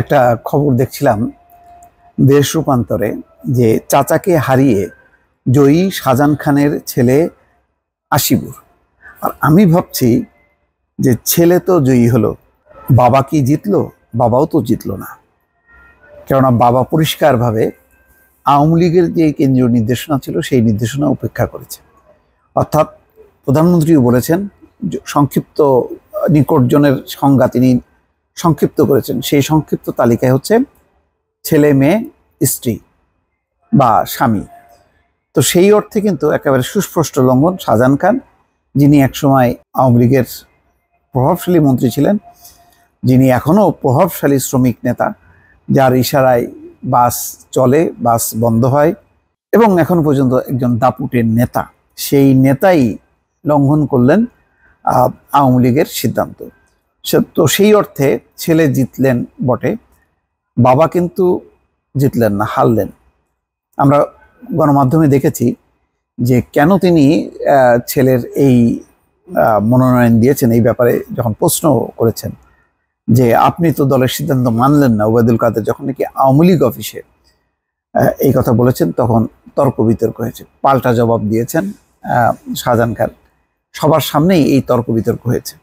একটা খবর দেখছিলাম দেশ রূপান্তরে, যে চাচাকে হারিয়ে জয়ী শাহজাহান খানের ছেলে আসিবুর। আর আমি ভাবছি যে ছেলে তো জয়ী হলো, বাবা কি জিতলো? বাবাও তো জিতলো না। কেননা বাবা পরিষ্কারভাবে আওয়ামী লীগের যে কেন্দ্রীয় নির্দেশনা ছিল সেই নির্দেশনা উপেক্ষা করেছে। অর্থাৎ প্রধানমন্ত্রীও বলেছেন, সংক্ষিপ্ত নিকটজনের সংজ্ঞা তিনি সংক্ষিপ্ত করেছেন। সেই সংক্ষিপ্ত তালিকায় হচ্ছে ছেলে, মেয়ে, স্ত্রী বা স্বামী। তো সেই অর্থে কিন্তু একেবারে সুস্পষ্ট লঙ্ঘন। শাহজাহান খান, যিনি একসময় আওয়ামী লীগের প্রভাবশালী মন্ত্রী ছিলেন, যিনি এখনও প্রভাবশালী শ্রমিক নেতা, যার ইশারায় বাস চলে, বাস বন্ধ হয়, এবং এখন পর্যন্ত একজন দাপুটের নেতা, সেই নেতাই লঙ্ঘন করলেন আওয়ামী লীগের সিদ্ধান্ত। তো সেই অর্থে ছেলে জিতলেন বটে, বাবা কিন্তু জিতলেন না, হারলেন। আমরা গণমাধ্যমে দেখেছি যে কেন তিনি ছেলের এই মনোনয়ন দিয়েছেন। এই ব্যাপারে যখন প্রশ্ন করেছেন যে আপনি তো দলের সিদ্ধান্ত মানলেন না, ওবায়দুল কাদের যখন নাকি আওয়ামী লীগ অফিসে এই কথা বলেছেন, তখন তর্ক বিতর্ক হয়েছে। পাল্টা জবাব দিয়েছেন শাহজাহান খান, সবার সামনেই এই তর্ক বিতর্ক হয়েছে।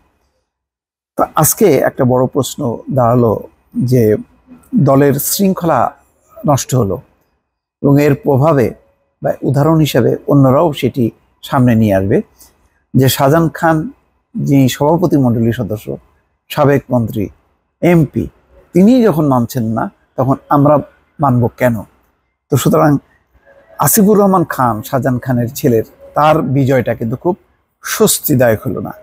তো আজকে একটা বড় প্রশ্ন দাঁড়ালো যে দলের শৃঙ্খলা নষ্ট হলো, এবং এর প্রভাবে বা উদাহরণ হিসাবে অন্যরাও সেটি সামনে নিয়ে আসবে যে শাহজাহান খান, যিনি সভাপতি মণ্ডলীর সদস্য, সাবেক মন্ত্রী, এমপি, তিনি যখন মানছেন না, তখন আমরা মানব কেন? তো সুতরাং আসিফুর রহমান খান, শাহজাহান খানের ছেলের, তার বিজয়টা কিন্তু খুব স্বস্তিদায়ক হলো না।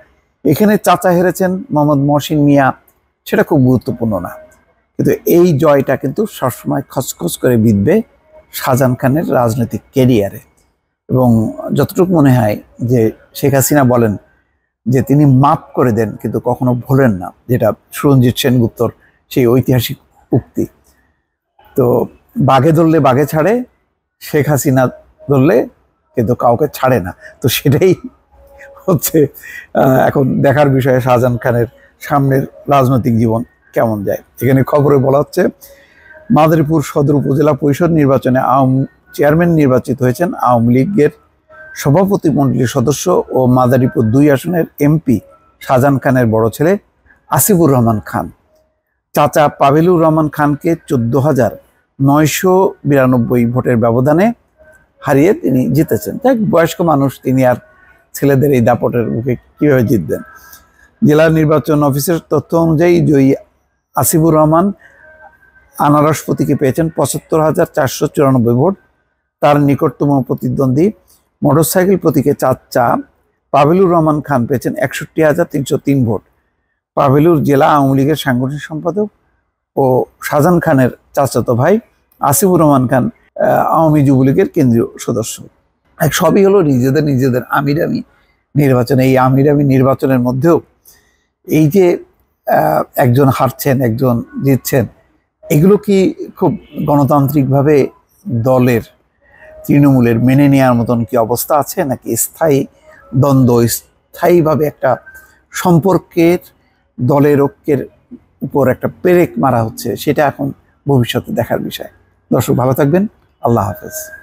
এখানে চাচা হেরেছেন মোহাম্মদ মহসিন মিয়া, সেটা খুব গুরুত্বপূর্ণ না, কিন্তু এই জয়টা কিন্তু সবসময় খচখচ করে বিঁধবে শাহজাহান খানের রাজনৈতিক ক্যারিয়ারে। এবং যতটুকু মনে হয় যে শেখ হাসিনা বলেন যে তিনি মাফ করে দেন কিন্তু কখনো ভোলেন না, যেটা সুরঞ্জিত সেনগুপ্তর সেই ঐতিহাসিক উক্তি। তো বাঘে ধরলে বাঘে ছাড়ে, শেখ হাসিনা ধরলে কিন্তু কাউকে ছাড়ে না। তো সেটাই হচ্ছে এখন দেখার বিষয়ে শাহজাহান খানের সামনের রাজনৈতিক জীবন কেমন যায়। এখানে খবরে বলা হচ্ছে মাদারীপুর সদর উপজেলা পরিষদ নির্বাচনে চেয়ারম্যান নির্বাচিত হয়েছেন আওয়ামী লীগের সভাপতি মণ্ডলীর সদস্য ও মাদারীপুর 2 আসনের এমপি শাহজাহান খানের বড় ছেলে আসিফুর রহমান খান। চাচা পাভেলুর রহমান খানকে 14,992 ভোটের ব্যবধানে হারিয়ে তিনি জিতেছেন। তাই বয়স্ক মানুষ, তিনি আর ছেলেদের এই দাপটের মুখে কিভাবে জিতবেন? জেলা নির্বাচন অফিসের তথ্য অনুযায়ী জয়ী আসিফুর রহমান আনারস প্রতীকে পেয়েছেন 75,494 ভোট। তার নিকটতম প্রতিদ্বন্দ্বী মোটরসাইকেল প্রতীকে চাচা পাভেলুর রহমান খান পেয়েছেন 61,303 ভোট। পাভেলুর জেলা আওয়ামী লীগের সাংগঠনিক সম্পাদক ও শাহজাহান খানের চাচাতো ভাই আসিফুর রহমান খান আওয়ামী যুবলীগের কেন্দ্রীয় সদস্য। সবই হলো নিজেদের আমিরামি নির্বাচন। এই আমিরামি নির্বাচনের মধ্যেও এই যে একজন হারছেন, একজন জিতছেন, এগুলো কি খুব গণতান্ত্রিকভাবে দলের, তৃণমূলের মেনে নেওয়ার মতন কি অবস্থা আছে, নাকি স্থায়ী দ্বন্দ্ব, স্থায়ীভাবে একটা সম্পর্কের, দলের ঐক্যের উপর একটা পেরেক মারা হচ্ছে? সেটা এখন ভবিষ্যতে দেখার বিষয়। দর্শক, ভালো থাকবেন। আল্লাহ হাফেজ।